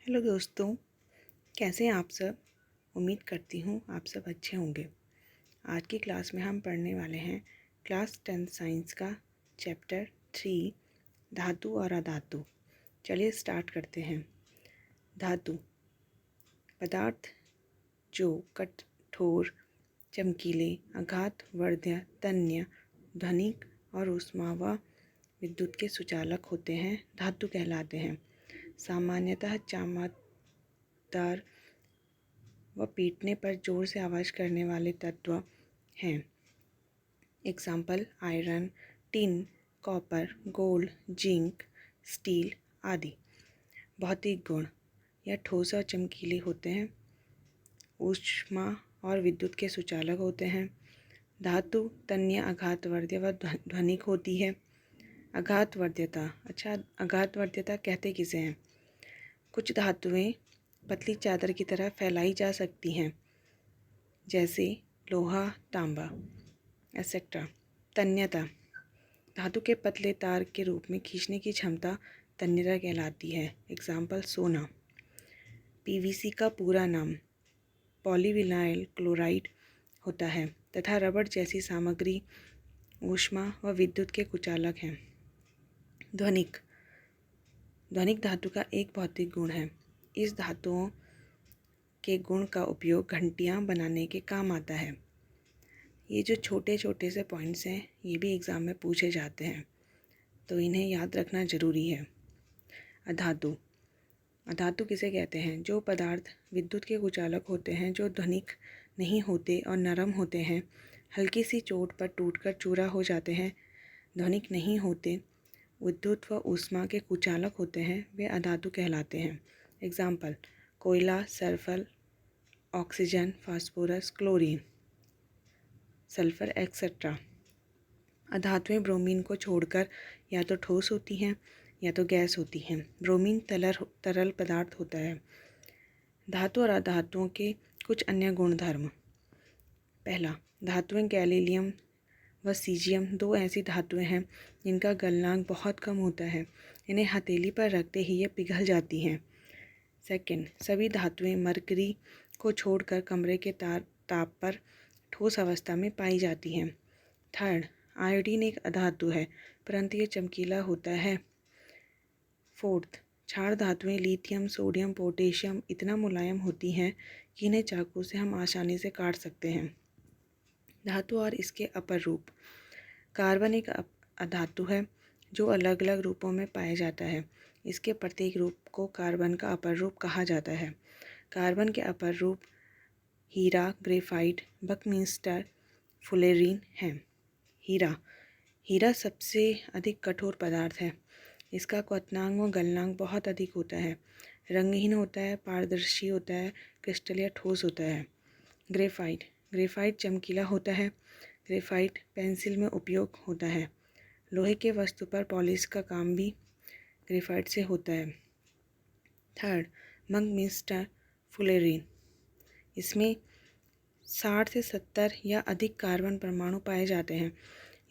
Hello दोस्तों, कैसे हैं आप सब। उम्मीद करती हूँ आप सब अच्छे होंगे। आज की क्लास में हम पढ़ने वाले हैं क्लास 10 साइंस का चैप्टर 3 धातु और अधातु। चलिए स्टार्ट करते हैं। धातु पदार्थ जो कठोर, चमकीले, आघात वर्ध्य, तन्य, ध्वनिक और ऊष्मा व विद्युत के सुचालक होते हैं, धातु कहलाते हैं। सामान्यतः चमकदार व पीटने पर जोर से आवाज़ करने वाले तत्व हैं। Example iron, tin, copper, gold, zinc, steel आदि। भौतिक गुण यह ठोस और चमकीले होते हैं, ऊष्मा और विद्युत के सुचालक होते हैं। धातु तन्य, आघातवर्ध्य व ध्वनिक होती है। आघातवर्ध्यता, आघातवर्ध्यता कहते किसे हैं? कुछ धातुएं पतली चादर की तरह फैलाई जा सकती हैं, जैसे लोहा, तांबा एक्सेट्रा। तन्यता, धातु के पतले तार के रूप में खींचने की क्षमता तन्यता कहलाती है। एग्जाम्पल सोना। पीवीसी का पूरा नाम पॉलीविनाइल क्लोराइड होता है तथा रबड़ जैसी सामग्री ऊष्मा व विद्युत के कुचालक हैं। ध्वनिक, ध्वनिक धातु का एक भौतिक गुण है। इस धातुओं के गुण का उपयोग घंटियाँ बनाने के काम आता है। ये जो छोटे छोटे से पॉइंट्स हैं, ये भी एग्ज़ाम में पूछे जाते हैं, तो इन्हें याद रखना ज़रूरी है। अधातु, अधातु किसे कहते हैं? जो पदार्थ विद्युत के कुचालक होते हैं, जो ध्वनिक नहीं होते और नरम होते हैं, हल्की सी चोट पर टूटकर चूरा हो जाते हैं, ध्वनिक नहीं होते, विद्युत व ऊष्मा के कुचालक होते हैं, वे अधातु कहलाते हैं। एग्जाम्पल कोयला, sulphur, oxygen, phosphorus, chlorine, sulphur etcetera. अधातुएं ब्रोमीन को छोड़कर या तो ठोस होती हैं या तो गैस होती हैं। ब्रोमीन तरल पदार्थ होता है। धातु और अधातुओं के कुछ अन्य गुणधर्म। पहला, धातुएं गैलीलियम व सीजियम दो ऐसी धातुएं हैं जिनका गलनांक बहुत कम होता है। इन्हें हथेली पर रखते ही ये पिघल जाती हैं। सेकंड, सभी धातुएं मरकरी को छोड़कर कमरे के ताप पर ठोस अवस्था में पाई जाती हैं। थर्ड, आयोडीन एक अधातु है परंतु ये चमकीला होता है। फोर्थ, क्षार धातुएं लिथियम, सोडियम, पोटेशियम इतना मुलायम होती हैं कि इन्हें चाकू से हम आसानी से काट सकते हैं। धातु और इसके अपर रूप। कार्बन एक अधातु है जो अलग अलग रूपों में पाया जाता है। इसके प्रत्येक रूप को कार्बन का अपर रूप कहा जाता है। कार्बन के अपर रूप हीरा, ग्रेफाइट, बकमिंस्टर, फुलेरीन हैं। हीरा, हीरा सबसे अधिक कठोर पदार्थ है। इसका क्वथनांक व गलनांक बहुत अधिक होता है। रंगहीन होता है, पारदर्शी होता है, क्रिस्टल या ठोस होता है। ग्रेफाइट, ग्रेफाइट चमकीला होता है। ग्रेफाइट पेंसिल में उपयोग होता है। लोहे के वस्तु पर पॉलिश का काम भी ग्रेफाइट से होता है। थर्ड, बकमिंस्टर फुलेरीन, इसमें 60 से 70 या अधिक कार्बन परमाणु पाए जाते हैं।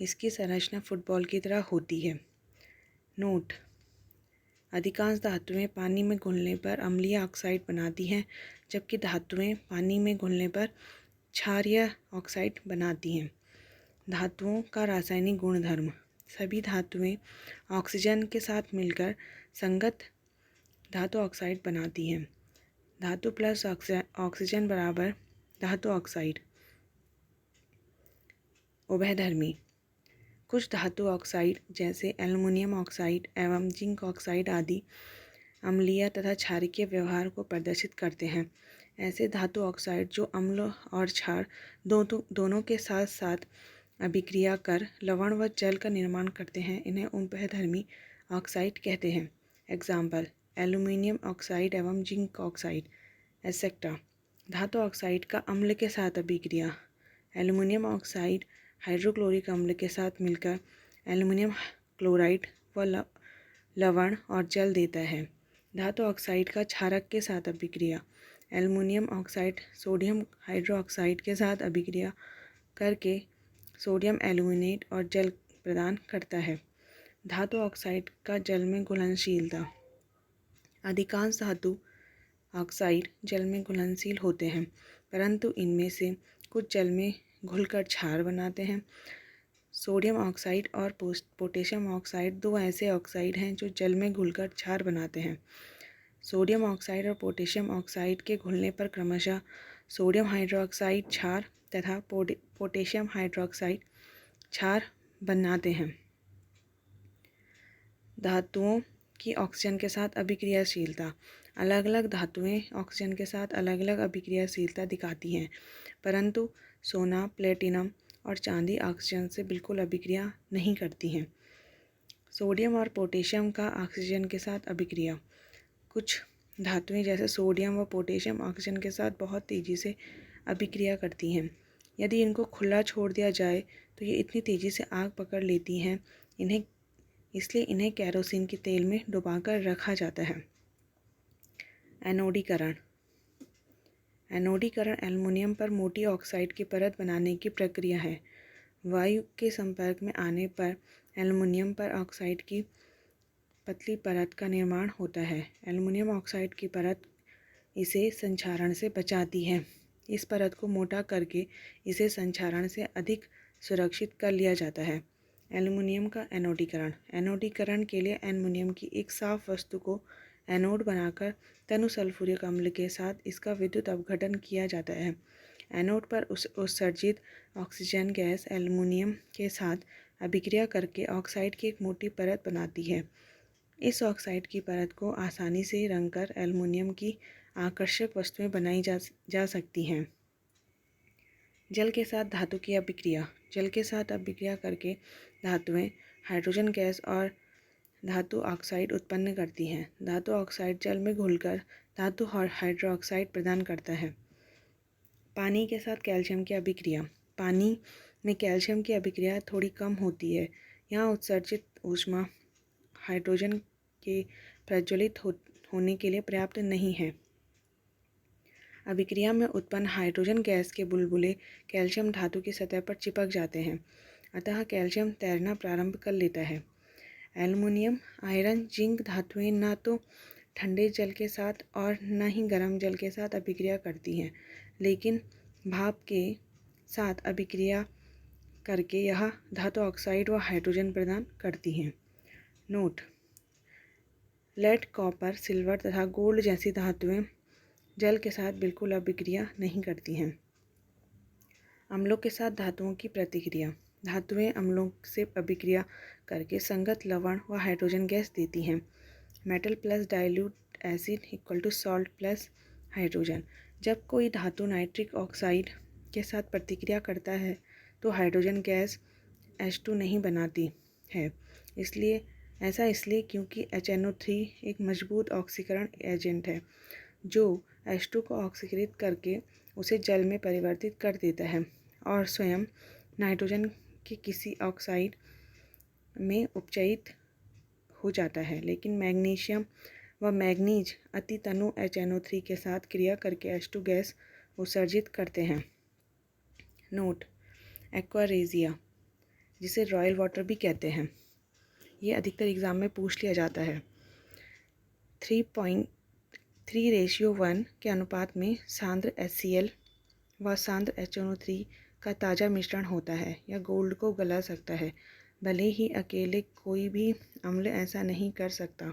इसकी संरचना फुटबॉल की तरह होती है। नोट, अधिकांश धातुएं पानी में घुलने पर अम्लीय ऑक्साइड बनाती हैं, जबकि धातुएं पानी में घुलने पर क्षारीय ऑक्साइड बनाती हैं। धातुओं का रासायनिक गुणधर्म। सभी धातुएं ऑक्सीजन के साथ मिलकर संगत धातु ऑक्साइड बनाती हैं। धातु प्लस ऑक्सीजन बराबर धातु ऑक्साइड। उभयधर्मी, कुछ धातु ऑक्साइड जैसे एल्युमिनियम ऑक्साइड एवं जिंक ऑक्साइड आदि अम्लीय तथा क्षारीय व्यवहार को प्रदर्शित करते हैं। ऐसे धातु ऑक्साइड जो अम्ल और क्षार दोनों के साथ साथ अभिक्रिया कर लवण व जल का निर्माण करते हैं, इन्हें उभयधर्मी ऑक्साइड कहते हैं। एग्जाम्पल एल्युमिनियम ऑक्साइड एवं जिंक ऑक्साइड एक्सेट्रा। धातु ऑक्साइड का अम्ल के साथ अभिक्रिया। एल्युमिनियम ऑक्साइड हाइड्रोक्लोरिक अम्ल के साथ मिलकर एल्युमिनियम क्लोराइड व लवण और जल देता है। धातु ऑक्साइड का क्षारक के साथ अभिक्रिया। एल्युमिनियम ऑक्साइड सोडियम हाइड्रोक्साइड के साथ अभिक्रिया करके सोडियम एल्यूमिनेट और जल प्रदान करता है। धातु ऑक्साइड का जल में घुलनशीलता। अधिकांश धातु ऑक्साइड जल में घुलनशील होते हैं, परंतु इनमें से कुछ जल में घुलकर क्षार बनाते हैं। सोडियम ऑक्साइड और पोटेशियम ऑक्साइड दो ऐसे ऑक्साइड हैं जो जल में घुलकर क्षार बनाते हैं। सोडियम ऑक्साइड और पोटेशियम ऑक्साइड के घुलने पर क्रमशः सोडियम हाइड्रोक्साइड क्षार तथा पोटेशियम हाइड्रोक्साइड क्षार बनाते हैं। धातुओं की ऑक्सीजन के साथ अभिक्रियाशीलता। अलग अलग धातुएं ऑक्सीजन के साथ अलग अलग अभिक्रियाशीलता दिखाती हैं, परंतु सोना, प्लेटिनम और चांदी ऑक्सीजन से बिल्कुल अभिक्रिया नहीं करती हैं। सोडियम और पोटेशियम का ऑक्सीजन के साथ अभिक्रिया। कुछ धातुएं जैसे सोडियम व पोटेशियम ऑक्सीजन के साथ बहुत तेज़ी से अभिक्रिया करती हैं। यदि इनको खुला छोड़ दिया जाए तो ये इतनी तेज़ी से आग पकड़ लेती हैं इसलिए इन्हें केरोसिन के तेल में डुबाकर रखा जाता है। एनोडीकरण। एनोडीकरण एल्युमिनियम पर मोटी ऑक्साइड की परत बनाने की प्रक्रिया है। वायु के संपर्क में आने पर एल्युमिनियम पर ऑक्साइड की पतली परत का निर्माण होता है। एल्युमिनियम ऑक्साइड की परत इसे संक्षारण से बचाती है। इस परत को मोटा करके इसे संक्षारण से अधिक सुरक्षित कर लिया जाता है। एल्युमिनियम का एनोडीकरण। एनोडीकरण के लिए एल्युमिनियम की एक साफ वस्तु को एनोड बनाकर तनु सल्फ्यूरिक अम्ल के साथ इसका विद्युत अपघटन किया जाता है। एनोड पर उत्सर्जित ऑक्सीजन गैस एल्युमिनियम के साथ अभिक्रिया करके ऑक्साइड की एक मोटी परत बनाती है। इस ऑक्साइड की परत को आसानी से रंगकर एल्युमिनियम की आकर्षक वस्तुएं बनाई जा सकती हैं। जल के साथ धातु की अभिक्रिया। जल के साथ अभिक्रिया करके धातुएं हाइड्रोजन गैस और धातु ऑक्साइड उत्पन्न करती हैं। धातु ऑक्साइड जल में घुलकर धातु हाइड्रोक्साइड प्रदान करता है। पानी के साथ कैल्शियम की अभिक्रिया। पानी में कैल्शियम की अभिक्रिया थोड़ी कम होती है। यहाँ उत्सर्जित ऊष्मा हाइड्रोजन के प्रज्वलित होने के लिए पर्याप्त नहीं है। अभिक्रिया में उत्पन्न हाइड्रोजन गैस के बुलबुले कैल्शियम धातु की सतह पर चिपक जाते हैं, अतः कैल्शियम तैरना प्रारंभ कर लेता है। एल्युमिनियम, आयरन, जिंक धातुएं न तो ठंडे जल के साथ और न ही गर्म जल के साथ अभिक्रिया करती हैं, लेकिन भाप के साथ अभिक्रिया करके यह धातु ऑक्साइड व हाइड्रोजन प्रदान करती हैं। नोट: लेड, कॉपर, सिल्वर तथा गोल्ड जैसी धातुएं जल के साथ बिल्कुल अभिक्रिया नहीं करती हैं। अम्लों के साथ धातुओं की प्रतिक्रिया। धातुएं अम्लों से अभिक्रिया करके संगत लवण व हाइड्रोजन गैस देती हैं। Metal plus dilute acid equal to salt plus hydrogen. जब कोई धातु नाइट्रिक ऑक्साइड के साथ प्रतिक्रिया करता है तो हाइड्रोजन गैस H2 नहीं बनाती है। इसलिए क्योंकि HNO3 एक मजबूत ऑक्सीकरण एजेंट है जो H2 को ऑक्सीकृत करके उसे जल में परिवर्तित कर देता है और स्वयं नाइट्रोजन के किसी ऑक्साइड में उपचयित हो जाता है। लेकिन मैग्नीशियम व मैग्नीज अति तनु HNO3 के साथ क्रिया करके H2 गैस उत्सर्जित करते हैं। नोट: एक्वारेजिया, जिसे रॉयल वाटर भी कहते हैं, ये अधिकतर एग्ज़ाम में पूछ लिया जाता है। 3:3:1 के अनुपात में सांद्र HCl व सांद्र HNO3 का ताज़ा मिश्रण होता है। यह गोल्ड को गला सकता है, भले ही अकेले कोई भी अम्ल ऐसा नहीं कर सकता।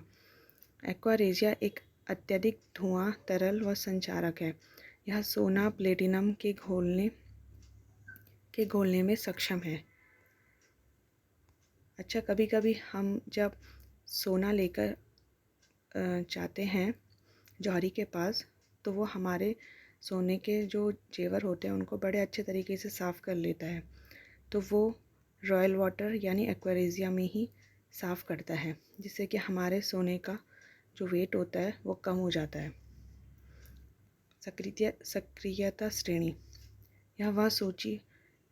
एक्वारेजिया एक अत्यधिक धुआं, तरल व संचारक है। यह सोना, प्लेटिनम के घोलने में सक्षम है। अच्छा, कभी कभी हम जब सोना लेकर जाते हैं जौहरी के पास, तो वो हमारे सोने के जो जेवर होते हैं उनको बड़े अच्छे तरीके से साफ़ कर लेता है, तो वो रॉयल वाटर यानी एक्वारेजिया में ही साफ़ करता है, जिससे कि हमारे सोने का जो वेट होता है वो कम हो जाता है। सक्रियता श्रेणी। यह वह सूची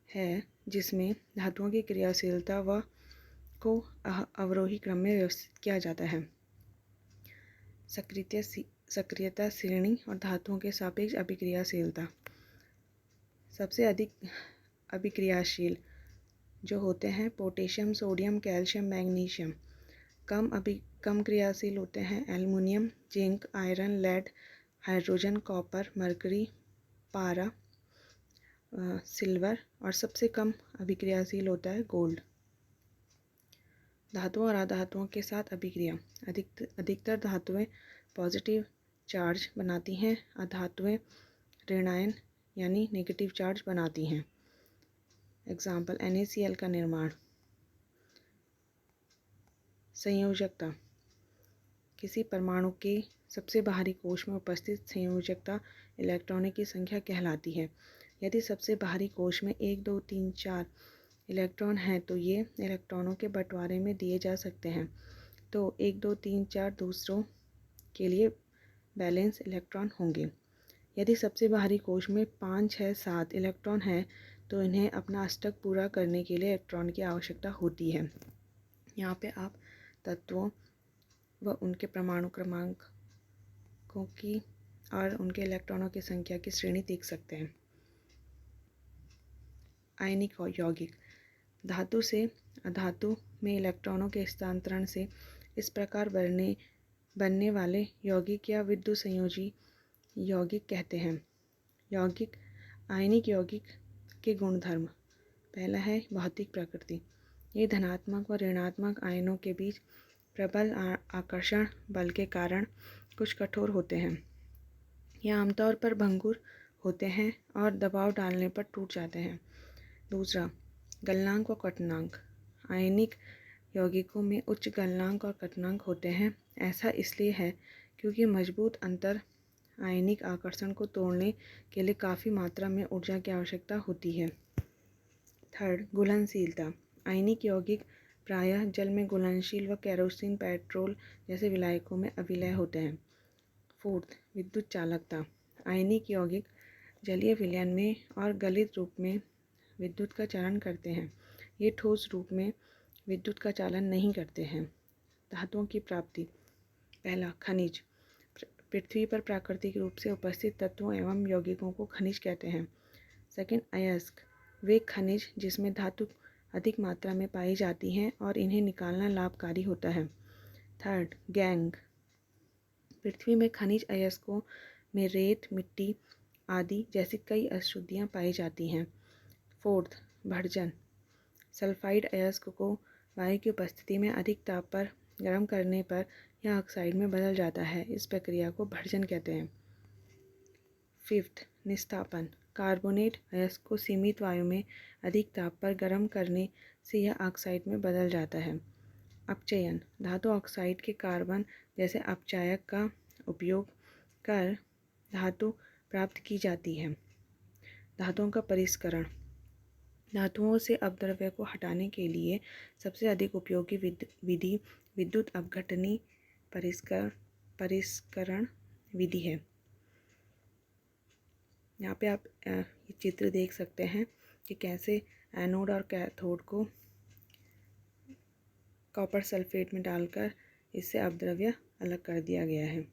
है जिसमें धातुओं की क्रियाशीलता को अवरोही क्रम में व्यवस्थित किया जाता है। सक्रियता श्रेणी और धातुओं के सापेक्ष अभिक्रियाशीलता। सबसे अधिक अभिक्रियाशील जो होते हैं पोटेशियम, सोडियम, कैल्शियम, मैग्नीशियम। कम क्रियाशील होते हैं aluminium, zinc, iron, lead, hydrogen, copper, mercury, पारा, सिल्वर और सबसे कम अभिक्रियाशील होता है गोल्ड। धातुओं और अधातुओं के साथ अभिक्रिया। अधिकतर धातुएं पॉजिटिव चार्ज बनाती हैं, अधातुएं ऋणायन यानी नेगेटिव चार्ज बनाती हैं। एग्जाम्पल NaCl का निर्माण। संयोजकता। किसी परमाणु के सबसे बाहरी कोश में उपस्थित संयोजकता इलेक्ट्रॉनों की संख्या कहलाती है। यदि सबसे बाहरी कोश में 1, 2, 3, 4 इलेक्ट्रॉन हैं तो ये इलेक्ट्रॉनों के बंटवारे में दिए जा सकते हैं। तो 1, 2, 3, 4 दूसरों के लिए बैलेंस इलेक्ट्रॉन होंगे। यदि सबसे बाहरी कोश में 5, 6, 7 इलेक्ट्रॉन हैं तो इन्हें अपना अष्टक पूरा करने के लिए इलेक्ट्रॉन की आवश्यकता होती है। यहाँ पे आप तत्वों व उनके परमाणु क्रमांकों की और उनके इलेक्ट्रॉनों की संख्या की श्रेणी देख सकते हैं। आयनिक और यौगिक। धातु से अधातु में इलेक्ट्रॉनों के हस्तांतरण से इस प्रकार बनने वाले यौगिक या विद्युत संयोजी यौगिक कहते हैं। यौगिक। आयनिक यौगिक के गुणधर्म। पहला है भौतिक प्रकृति। ये धनात्मक व ऋणात्मक आयनों के बीच प्रबल आकर्षण बल के कारण कुछ कठोर होते हैं। ये आमतौर पर भंगुर होते हैं और दबाव डालने पर टूट जाते हैं। दूसरा, गलनांक व कटनांक। आयनिक यौगिकों में उच्च गलनांक और कटनांक होते हैं। ऐसा इसलिए है क्योंकि मजबूत अंतर आयनिक आकर्षण को तोड़ने के लिए काफ़ी मात्रा में ऊर्जा की आवश्यकता होती है। थर्ड, घुलनशीलता। आयनिक यौगिक प्रायः जल में घुलनशील व केरोसिन, पेट्रोल जैसे विलायकों में अविलय होते हैं। फोर्थ, विद्युत चालकता। आयनिक यौगिक जलीय विलयन में और गलित रूप में विद्युत का चालन करते हैं। ये ठोस रूप में विद्युत का चालन नहीं करते हैं। धातुओं की प्राप्ति। पहला, खनिज। पृथ्वी पर प्राकृतिक रूप से उपस्थित तत्वों एवं यौगिकों को खनिज कहते हैं। सेकंड, अयस्क। वे खनिज जिसमें धातु अधिक मात्रा में पाई जाती हैं और इन्हें निकालना लाभकारी होता है। Third, gang. पृथ्वी में खनिज अयस्कों में रेत, मिट्टी आदि जैसी कई अशुद्धियाँ पाई जाती हैं। Fourth, version. सल्फाइड अयस्क को वायु की उपस्थिति में अधिक ताप पर गर्म करने पर यह ऑक्साइड में बदल जाता है। इस प्रक्रिया को भर्जन कहते हैं। फिफ्थ, निस्तापन। कार्बोनेट अयस्क को सीमित वायु में अधिक ताप पर गर्म करने से यह ऑक्साइड में बदल जाता है। अपचयन। धातु ऑक्साइड के कार्बन जैसे अपचायक का उपयोग कर धातु प्राप्त की जाती है। धातुओं का परिष्करण। धातुओं से अपद्रव्य को हटाने के लिए सबसे अधिक उपयोगी विधि विद्युत अपघटनी परिष्करण विधि है। यहाँ पे आप ये चित्र देख सकते हैं कि कैसे एनोड और कैथोड को कॉपर सल्फेट में डालकर इससे अपद्रव्य अलग कर दिया गया है।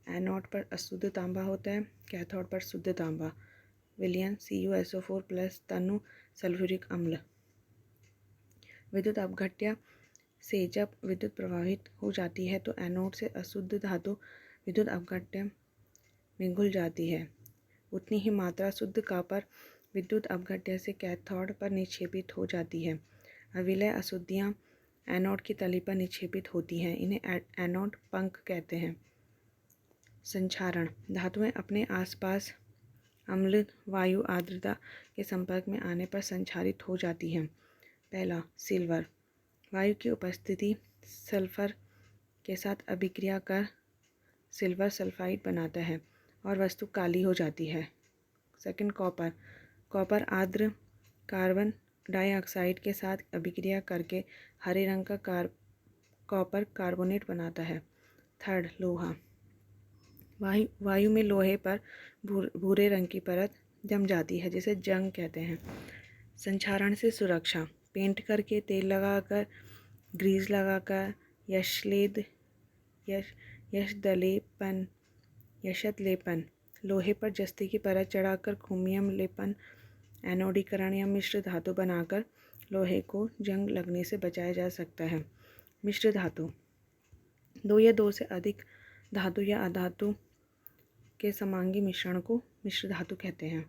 एनोड पर अशुद्ध तांबा होता है, कैथोड पर शुद्ध तांबा। विलयन CuSO4 प्लस तनु सल्फ्यूरिक अम्ल। विद्युत अपघट्य से जब विद्युत प्रवाहित हो जाती है तो एनोड से अशुद्ध धातु विद्युत अपघट्य में घुल जाती है। उतनी ही मात्रा शुद्ध कॉपर विद्युत अपघट्य से कैथोड पर निक्षेपित हो जाती है। अविलय अशुद्धियाँ एनोड की तली पर निक्षेपित होती हैं। इन्हें एनोड पंख कहते हैं। संक्षारण। धातुएं अपने आसपास अम्ल, वायु, आर्द्रता के संपर्क में आने पर संक्षारित हो जाती हैं। पहला, सिल्वर। वायु की उपस्थिति सल्फर के साथ अभिक्रिया कर सिल्वर सल्फाइड बनाता है और वस्तु काली हो जाती है। Second, copper. कॉपर आर्द्र कार्बन डाइऑक्साइड के साथ अभिक्रिया करके हरे रंग का कॉपर कार्बोनेट बनाता है। थर्ड, लोहा। वायु में लोहे पर भूरे रंग की परत जम जाती है जिसे जंग कहते हैं। संक्षारण से सुरक्षा। पेंट करके, तेल लगाकर, ग्रीस लगाकर, यशत लेपन, लोहे पर जस्ते की परत चढ़ाकर, क्रोमियम लेपन, एनोडीकरण या मिश्र धातु बनाकर लोहे को जंग लगने से बचाया जा सकता है। मिश्र धातु। दो या दो से अधिक धातु या अधातु के समांगी मिश्रण को मिश्र धातु कहते हैं।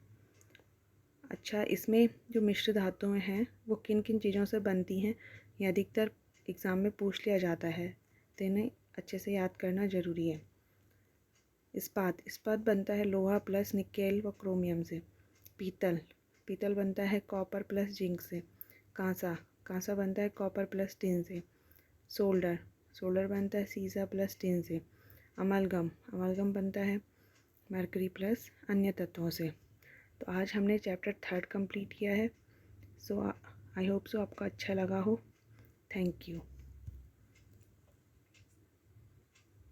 अच्छा, इसमें जो मिश्र धातुएं हैं वो किन किन चीज़ों से बनती हैं, ये अधिकतर एग्ज़ाम में पूछ लिया जाता है, तो इन्हें अच्छे से याद करना ज़रूरी है। इस्पात बनता है लोहा प्लस निकेल व क्रोमियम से। पीतल बनता है कॉपर प्लस जिंक से। कांसा बनता है कॉपर प्लस टिन से। सोल्डर बनता है सीसा प्लस टिन से। अमलगम बनता है मरकरी प्लस अन्य तत्वों से। तो आज हमने चैप्टर 3 कंप्लीट किया है। आई होप सो आपको अच्छा लगा हो। Thank you.